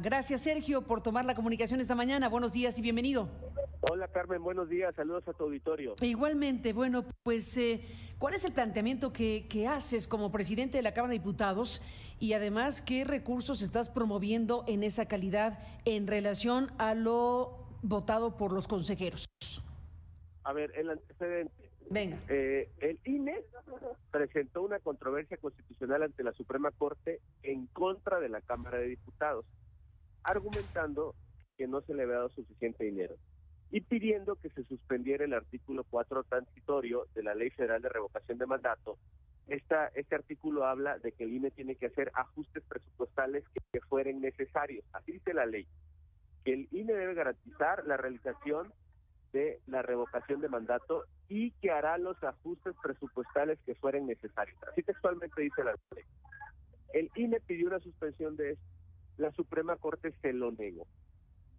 Gracias, Sergio, por tomar la comunicación esta mañana. Buenos días y bienvenido. Hola Carmen, buenos días, saludos a tu auditorio. Igualmente, bueno, pues, ¿cuál es el planteamiento que haces como presidente de la Cámara de Diputados y además qué recursos estás promoviendo en esa calidad en relación a lo votado por los consejeros? A ver, el antecedente. Venga. El INE presentó una controversia constitucional ante la Suprema Corte en contra de la Cámara de Diputados, argumentando que no se le había dado suficiente dinero y pidiendo que se suspendiera el artículo 4 transitorio de la Ley Federal de Revocación de Mandato. Este artículo habla de que el INE tiene que hacer ajustes presupuestales que fueren necesarios. Así dice la ley, que el INE debe garantizar la realización de la revocación de mandato y que hará los ajustes presupuestales que fueren necesarios. Así textualmente dice la ley. El INE pidió una suspensión de esto, la Suprema Corte se lo negó.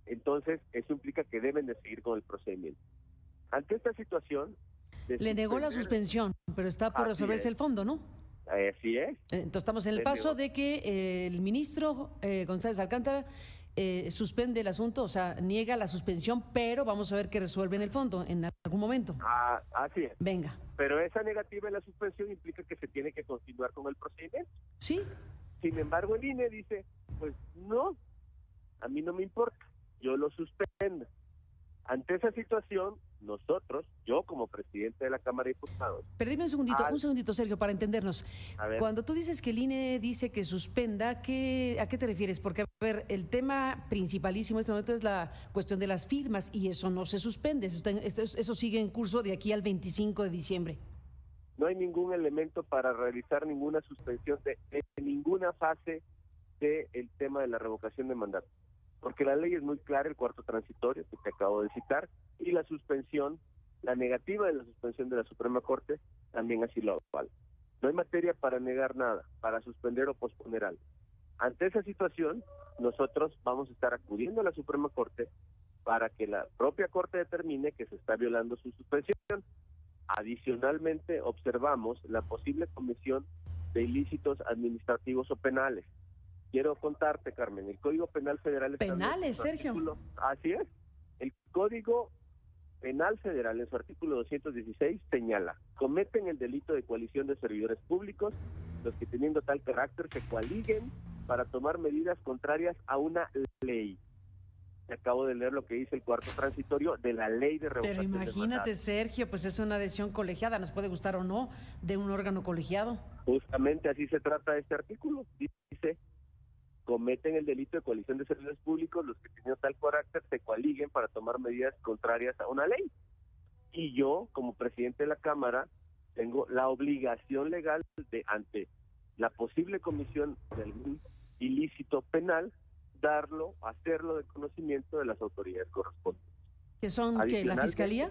Entonces, eso implica que deben de seguir con el procedimiento. Ante esta situación... Le negó la suspensión, pero está por resolverse el fondo, ¿no? Así es. Entonces estamos en el paso de que el ministro González Alcántara suspende el asunto, o sea, niega la suspensión, pero vamos a ver qué resuelve en el fondo en algún momento. Así es. Venga. Pero esa negativa en la suspensión implica que se tiene que continuar con el procedimiento. Sí. Sin embargo, el INE dice, pues no, a mí no me importa, yo lo suspendo. Ante esa situación, nosotros, yo como presidente de la Cámara de Diputados... Perdime un segundito, Sergio, para entendernos. Cuando tú dices que el INE dice que suspenda, ¿a qué te refieres? Porque, a ver, el tema principalísimo en este momento es la cuestión de las firmas y eso no se suspende, eso sigue en curso de aquí al 25 de diciembre. No hay ningún elemento para realizar ninguna suspensión de ninguna fase del tema de la revocación de mandato. Porque la ley es muy clara, el cuarto transitorio que te acabo de citar, y la suspensión, la negativa de la suspensión de la Suprema Corte, también así lo avala. No hay materia para negar nada, para suspender o posponer algo. Ante esa situación, nosotros vamos a estar acudiendo a la Suprema Corte para que la propia Corte determine que se está violando su suspensión. Adicionalmente, observamos la posible comisión de ilícitos administrativos o penales. Quiero contarte, Carmen, el Código Penal Federal... ¿Penales, Sergio? Así es. El Código Penal Federal, en su artículo 216, señala: cometen el delito de coalición de servidores públicos los que teniendo tal carácter se coaliguen para tomar medidas contrarias a una ley. Te acabo de leer lo que dice el cuarto transitorio de la Ley de Revocación de Mandato. Pero imagínate, Sergio, pues es una decisión colegiada, nos puede gustar o no, de un órgano colegiado. Justamente así se trata este artículo. Dice: cometen el delito de coalición de servidores públicos los que teniendo tal carácter se coaliguen para tomar medidas contrarias a una ley. Y yo, como presidente de la Cámara, tengo la obligación legal de, ante la posible comisión de algún ilícito penal, hacerlo de conocimiento de las autoridades correspondientes. ¿Que son qué, la Fiscalía?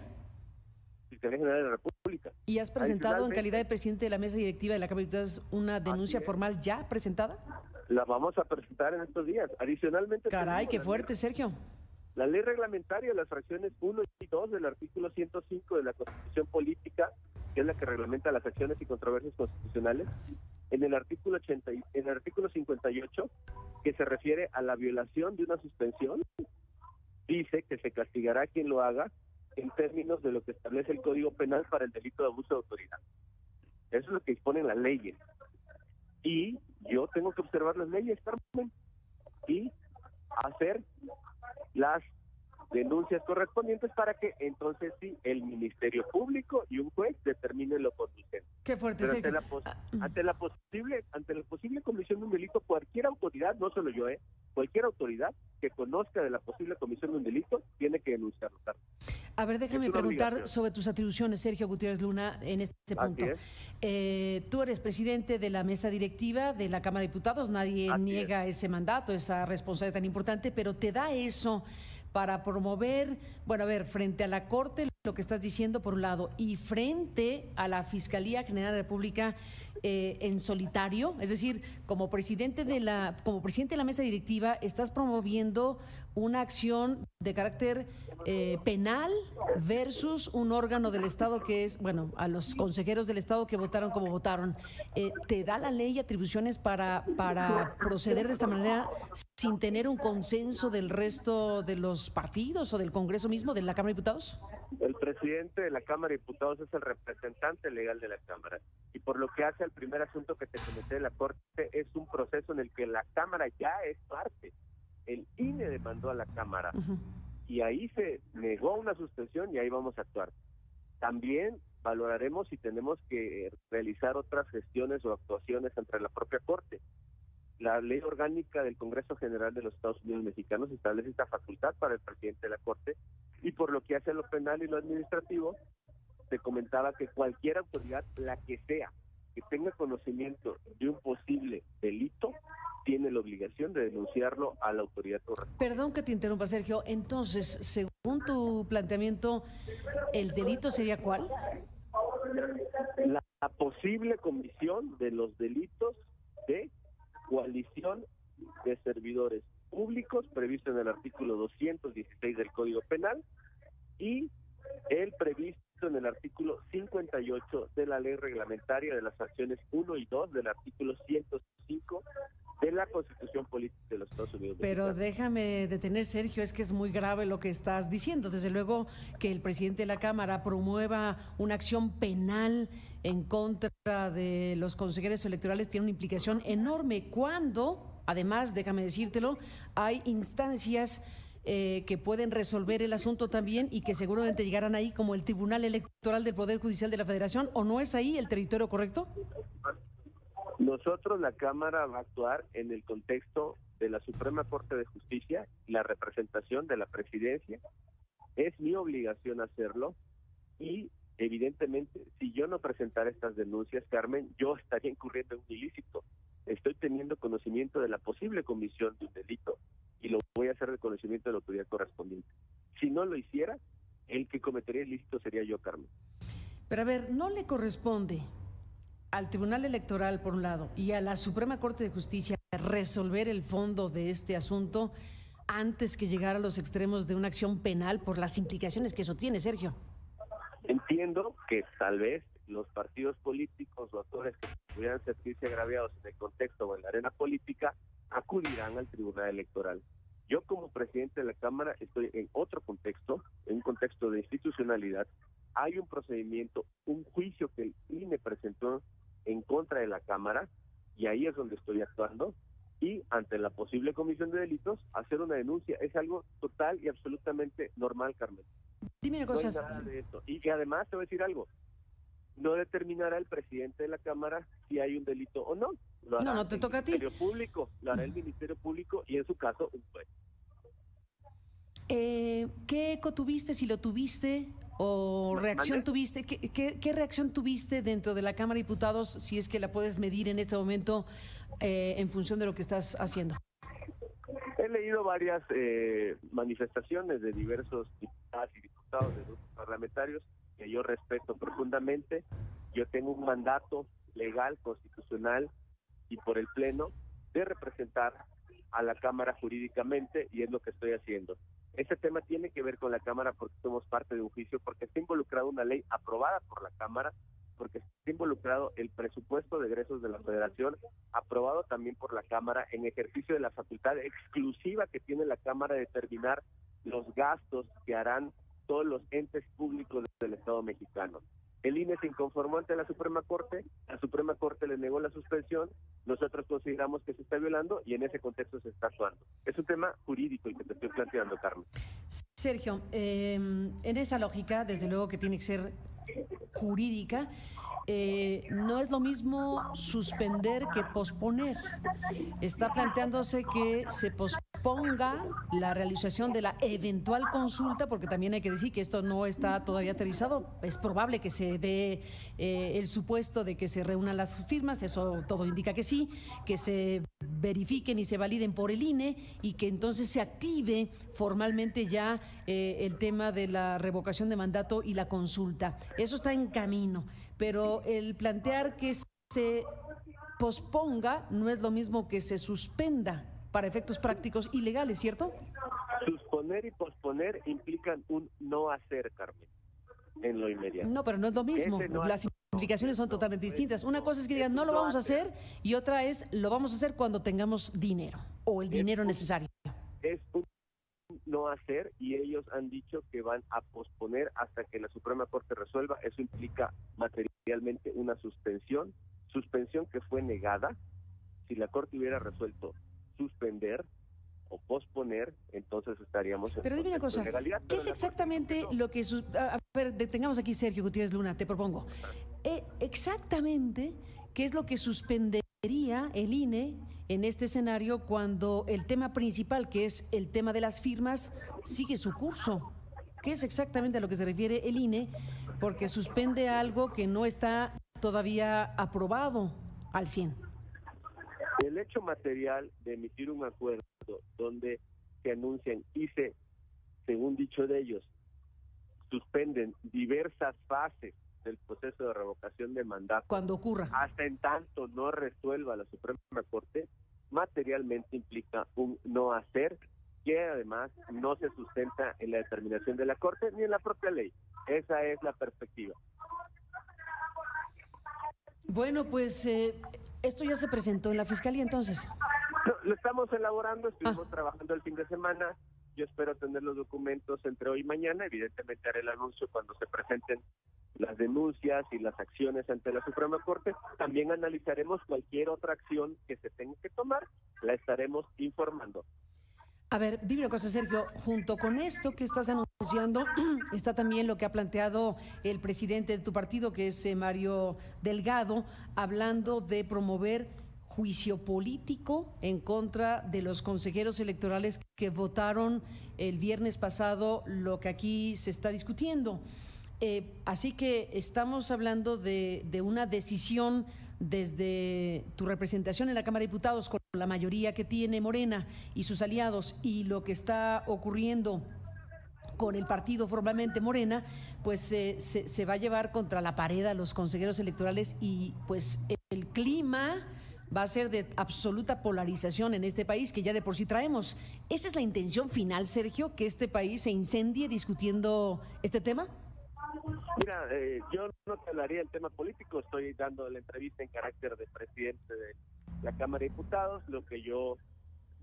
Fiscalía General de la República. ¿Y has presentado en calidad de presidente de la mesa directiva de la Cámara de Diputados una denuncia formal ya presentada? La vamos a presentar en estos días. Adicionalmente... Caray, qué fuerte, Sergio. La ley reglamentaria, las fracciones 1 y 2 del artículo 105 de la Constitución Política, que es la que reglamenta las acciones y controversias constitucionales, en el artículo 58, que se refiere a la violación de una suspensión, dice que se castigará a quien lo haga en términos de lo que establece el Código Penal para el delito de abuso de autoridad. Eso es lo que disponen las leyes. Y yo tengo que observar las leyes, Carmen, y hacer las denuncias correspondientes para que entonces sí el Ministerio Público y un juez determinen lo conducente. Qué fuerte. Pero ante la posible comisión de un delito, cualquier autoridad, no solo yo, cualquier autoridad que conozca de la posible comisión de un delito tiene que denunciarlo. A ver, déjame preguntar sobre tus atribuciones, Sergio Gutiérrez Luna, en este punto. Tú eres presidente de la mesa directiva de la Cámara de Diputados, nadie niega ese mandato, esa responsabilidad tan importante, pero te da eso para promover, bueno, a ver, frente a la Corte, lo que estás diciendo por un lado, y frente a la Fiscalía General de la República, en solitario? Es decir, como presidente de la mesa directiva, ¿estás promoviendo una acción de carácter penal versus un órgano del Estado que es, bueno, a los consejeros del Estado que votaron como votaron? ¿Te da la ley atribuciones para proceder de esta manera sin tener un consenso del resto de los partidos o del Congreso mismo, de la Cámara de Diputados? El presidente de la Cámara de Diputados es el representante legal de la Cámara. Y por lo que hace al primer asunto que te comenté de la Corte, es un proceso en el que la Cámara ya es parte. El INE demandó a la Cámara y ahí se negó una suspensión y ahí vamos a actuar. También valoraremos si tenemos que realizar otras gestiones o actuaciones entre la propia Corte. La ley orgánica del Congreso General de los Estados Unidos Mexicanos establece esta facultad para el presidente de la Corte, y por lo que hace a lo penal y lo administrativo, te comentaba que cualquier autoridad, la que sea, que tenga conocimiento de un posible delito, tiene la obligación de denunciarlo a la autoridad correspondiente. Perdón que te interrumpa, Sergio. Entonces, según tu planteamiento, ¿el delito sería cuál? La posible comisión de los delitos de coalición de servidores públicos previsto en el artículo 216 del Código Penal y el previsto en el artículo 58 de la Ley Reglamentaria de las Acciones 1 y 2 del artículo 105 de la Constitución Política de los Estados Unidos. Pero déjame detener, Sergio, es que es muy grave lo que estás diciendo. Desde luego que el presidente de la Cámara promueva una acción penal en contra de los consejeros electorales tiene una implicación enorme cuando, además, déjame decírtelo, hay instancias que pueden resolver el asunto también y que seguramente llegarán ahí, como el Tribunal Electoral del Poder Judicial de la Federación, ¿o no es ahí el territorio correcto? Nosotros, la Cámara, va a actuar en el contexto de la Suprema Corte de Justicia, la representación de la Presidencia. Es mi obligación hacerlo y, evidentemente, si yo no presentara estas denuncias, Carmen, yo estaría incurriendo en un ilícito. Estoy teniendo conocimiento de la posible comisión de un delito y lo voy a hacer de conocimiento de la autoridad correspondiente. Si no lo hiciera, el que cometería el ilícito sería yo, Carmen. Pero a ver, ¿no le corresponde al Tribunal Electoral, por un lado, y a la Suprema Corte de Justicia resolver el fondo de este asunto antes que llegar a los extremos de una acción penal por las implicaciones que eso tiene, Sergio? Entiendo que tal vez los partidos políticos o actores que pudieran sentirse agraviados en el contexto o en la arena política acudirán al Tribunal Electoral. Yo, como presidente de la Cámara, estoy en otro contexto, en un contexto de institucionalidad. Hay un procedimiento, un juicio que el INE presentó en contra de la Cámara, y ahí es donde estoy actuando, y ante la posible comisión de delitos, hacer una denuncia. Es algo total y absolutamente normal, Carmen. Dime una cosa. No hay nada de esto. Y que además te voy a decir algo, no determinará el presidente de la Cámara si hay un delito o no. No te toca a ti. Lo hará el Ministerio Público y en su caso un juez. ¿Qué eco tuviste, si lo tuviste, o reacción tuviste? ¿Qué reacción tuviste dentro de la Cámara de Diputados, si es que la puedes medir en este momento en función de lo que estás haciendo? He leído varias manifestaciones de diversos diputados y diputados de grupos parlamentarios que yo respeto profundamente. Yo tengo un mandato legal, constitucional y por el Pleno de representar a la Cámara jurídicamente, y es lo que estoy haciendo. Este tema tiene que ver con la Cámara porque somos parte de un juicio, porque está involucrado una ley aprobada por la Cámara, porque está involucrado el presupuesto de egresos de la Federación, aprobado también por la Cámara, en ejercicio de la facultad exclusiva que tiene la Cámara de determinar los gastos que harán todos los entes públicos del Estado mexicano. El INE se inconformó ante la Suprema Corte le negó la suspensión, nosotros consideramos que se está violando y en ese contexto se está actuando. Es un tema jurídico el que te estoy planteando, Carmen. Sergio, en esa lógica, desde luego que tiene que ser jurídica, no es lo mismo suspender que posponer. Está planteándose que se posponga la realización de la eventual consulta, porque también hay que decir que esto no está todavía aterrizado. Es probable que se dé el supuesto de que se reúnan las firmas, eso todo indica que sí, que se verifiquen y se validen por el INE y que entonces se active formalmente ya el tema de la revocación de mandato y la consulta. Eso está en camino, pero el plantear que se posponga no es lo mismo que se suspenda para efectos prácticos y legales, ¿cierto? Susponer y posponer implican un no hacer, Carmen, en lo inmediato. No, pero no es lo mismo. Las implicaciones son totalmente distintas. Una cosa es que digan no lo vamos a hacer y otra es lo vamos a hacer cuando tengamos dinero o el dinero necesario. Es un no hacer y ellos han dicho que van a posponer hasta que la Suprema Corte resuelva. Eso implica materialmente una suspensión que fue negada. Si la Corte hubiera resuelto suspender o posponer, entonces estaríamos en Pero dime una cosa, legalidad. ¿qué es exactamente lo que... A ver, detengamos aquí, Sergio Gutiérrez Luna, te propongo. Exactamente, ¿qué es lo que suspendería el INE en este escenario cuando el tema principal, que es el tema de las firmas, sigue su curso? ¿Qué es exactamente a lo que se refiere el INE? Porque suspende algo que no está todavía aprobado al 100. El hecho material de emitir un acuerdo donde se anuncian y según dicho de ellos, suspenden diversas fases del proceso de revocación de mandato. Cuando ocurra. Hasta en tanto no resuelva la Suprema Corte, materialmente implica un no hacer, que además no se sustenta en la determinación de la Corte ni en la propia ley. Esa es la perspectiva. Bueno, pues esto ya se presentó en la Fiscalía entonces. Lo estamos elaborando, estuvimos trabajando el fin de semana. Yo espero tener los documentos entre hoy y mañana. Evidentemente haré el anuncio cuando se presenten las denuncias y las acciones ante la Suprema Corte. También analizaremos cualquier otra acción que se tenga que tomar, la estaremos informando. A ver, dime una cosa, Sergio, junto con esto que estás anunciando, está también lo que ha planteado el presidente de tu partido, que es Mario Delgado, hablando de promover juicio político en contra de los consejeros electorales que votaron el viernes pasado lo que aquí se está discutiendo. Así que estamos hablando de una decisión desde tu representación en la Cámara de Diputados con la mayoría que tiene Morena y sus aliados y lo que está ocurriendo con el partido formalmente Morena, pues se va a llevar contra la pared a los consejeros electorales y pues el clima va a ser de absoluta polarización en este país que ya de por sí traemos. ¿Esa es la intención final, Sergio, que este país se incendie discutiendo este tema? Mira, yo no te hablaría del tema político, estoy dando la entrevista en carácter de presidente de la Cámara de Diputados. Lo que yo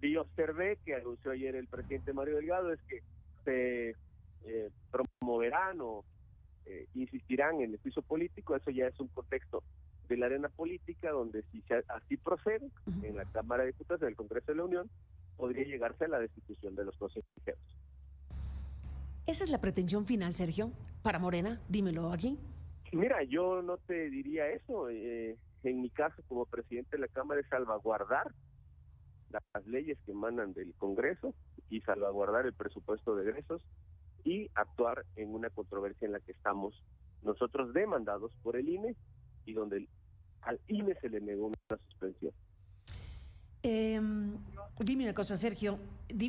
vi, observé, que anunció ayer el presidente Mario Delgado, es que se promoverán o insistirán en el juicio político. Eso ya es un contexto de la arena política, donde si así procede, en la Cámara de Diputados, en el Congreso de la Unión, podría llegarse a la destitución de los consejeros. ¿Esa es la pretensión final, Sergio, para Morena? Dímelo aquí. Mira, yo no te diría eso. En mi caso, como presidente de la Cámara, es salvaguardar las leyes que emanan del Congreso y salvaguardar el presupuesto de egresos y actuar en una controversia en la que estamos nosotros demandados por el INE y donde al INE se le negó una suspensión. Dime una cosa, Sergio.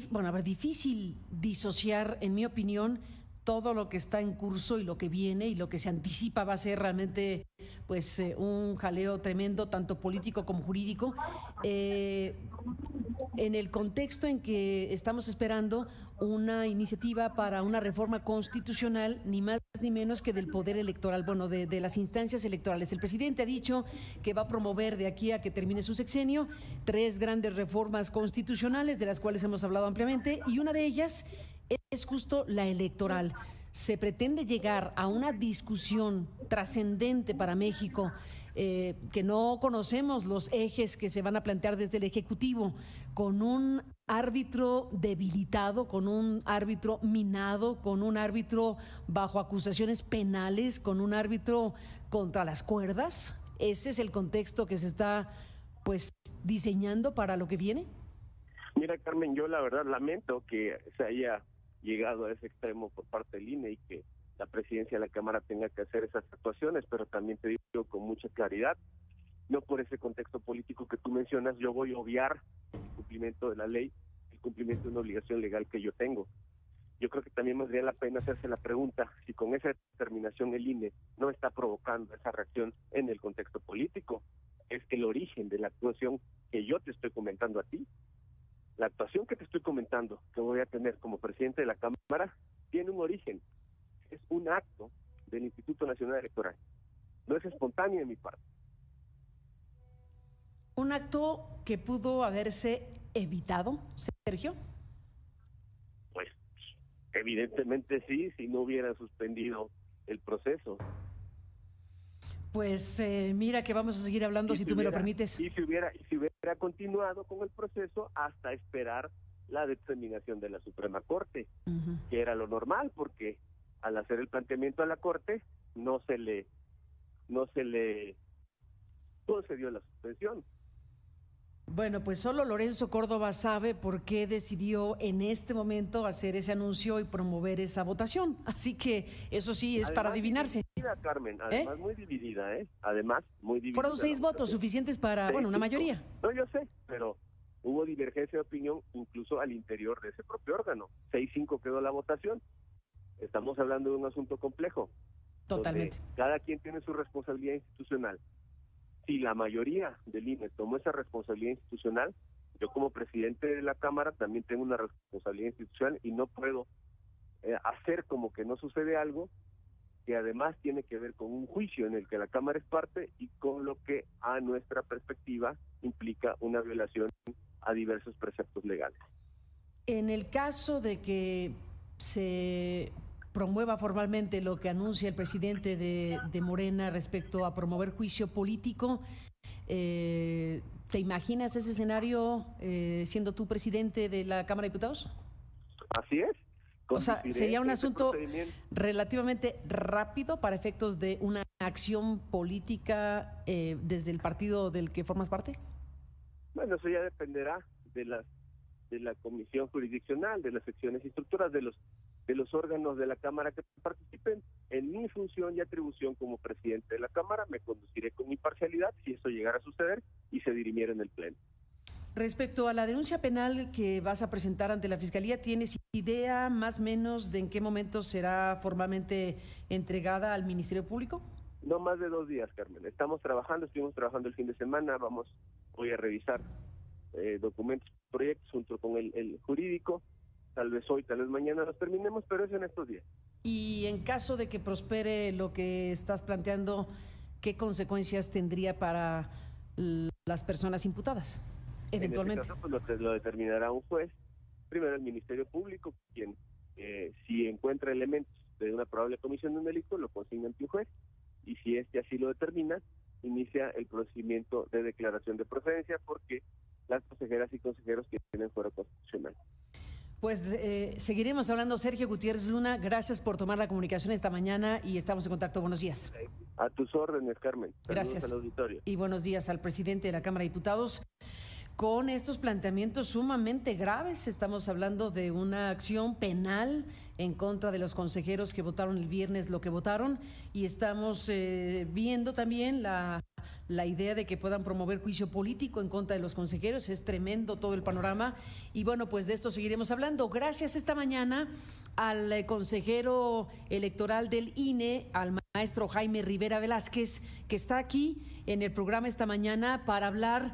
Bueno, a ver, difícil disociar, en mi opinión, todo lo que está en curso y lo que viene y lo que se anticipa va a ser realmente pues un jaleo tremendo, tanto político como jurídico, en el contexto en que estamos esperando una iniciativa para una reforma constitucional, ni más ni menos que del poder electoral, bueno, de las instancias electorales. El presidente ha dicho que va a promover de aquí a que termine su sexenio 3 grandes reformas constitucionales, de las cuales hemos hablado ampliamente, y una de ellas es justo la electoral. Se pretende llegar a una discusión trascendente para México, que no conocemos los ejes que se van a plantear desde el Ejecutivo, con un árbitro debilitado, con un árbitro minado, con un árbitro bajo acusaciones penales, con un árbitro contra las cuerdas. ¿Ese es el contexto que se está pues diseñando para lo que viene? Mira, Carmen, yo la verdad lamento que se haya llegado a ese extremo por parte del INE y que la presidencia de la Cámara tenga que hacer esas actuaciones, pero también te digo con mucha claridad, no por ese contexto político que tú mencionas, yo voy a obviar el cumplimiento de la ley, el cumplimiento de una obligación legal que yo tengo. Yo creo que también valdría la pena hacerse la pregunta si con esa determinación el INE no está provocando esa reacción en el contexto político. es el origen de la actuación que yo te estoy comentando a ti. La actuación que te estoy comentando, que voy a tener como presidente de la Cámara, tiene un origen. Es un acto del Instituto Nacional Electoral. No es espontáneo de mi parte. ¿Un acto que pudo haberse evitado, Sergio? Pues evidentemente sí, si no hubiera suspendido el proceso. Pues mira que vamos a seguir hablando, si tú me lo permites. Y si hubiera continuado con el proceso hasta esperar la determinación de la Suprema Corte, que era lo normal, porque al hacer el planteamiento a la Corte no se le concedió la suspensión. Bueno, pues solo Lorenzo Córdoba sabe por qué decidió en este momento hacer ese anuncio y promover esa votación. Así que eso sí es además para adivinarse. Dividida, Carmen, además muy dividida, Además muy dividida. Fueron 6 votos suficientes para, una mayoría. No, yo sé, pero hubo divergencia de opinión incluso al interior de ese propio órgano. 6-5 quedó la votación. Estamos hablando de un asunto complejo. Totalmente. Cada quien tiene su responsabilidad institucional. Si la mayoría del INE tomó esa responsabilidad institucional, yo como presidente de la Cámara también tengo una responsabilidad institucional y no puedo hacer como que no sucede algo que además tiene que ver con un juicio en el que la Cámara es parte y con lo que a nuestra perspectiva implica una violación a diversos preceptos legales. En el caso de que se promueva formalmente lo que anuncia el presidente de Morena respecto a promover juicio político, ¿te imaginas ese escenario siendo tú presidente de la Cámara de Diputados? Así es. O sea, sería un asunto relativamente rápido para efectos de una acción política desde el partido del que formas parte. Bueno, eso ya dependerá de la comisión jurisdiccional, de las secciones y estructuras de los órganos de la Cámara que participen. En mi función y atribución como presidente de la Cámara me conduciré con imparcialidad si eso llegara a suceder y se dirimiera en el Pleno. Respecto a la denuncia penal que vas a presentar ante la Fiscalía, ¿tienes idea más o menos de en qué momento será formalmente entregada al Ministerio Público? No más de 2 días, Carmen. Estuvimos trabajando el fin de semana, voy a revisar documentos, proyectos junto con el jurídico. Tal vez hoy, tal vez mañana los terminemos, pero es en estos días. Y en caso de que prospere lo que estás planteando, ¿qué consecuencias tendría para las personas imputadas, eventualmente? En este caso, pues lo determinará un juez, primero el Ministerio Público, quien si encuentra elementos de una probable comisión de un delito, lo consigna ante un juez, y si este así lo determina, inicia el procedimiento de declaración de procedencia, porque las consejeras y consejeros tienen fuero constitucional. Pues seguiremos hablando. Sergio Gutiérrez Luna, gracias por tomar la comunicación esta mañana y estamos en contacto. Buenos días. A tus órdenes, Carmen. Saludos. Gracias. Al auditorio. Y buenos días al presidente de la Cámara de Diputados. Con estos planteamientos sumamente graves, estamos hablando de una acción penal en contra de los consejeros que votaron el viernes lo que votaron, y estamos viendo también la idea de que puedan promover juicio político en contra de los consejeros. Es tremendo todo el panorama y bueno, pues de esto seguiremos hablando. Gracias esta mañana al consejero electoral del INE, al maestro Jaime Rivera Velázquez, que está aquí en el programa esta mañana para hablar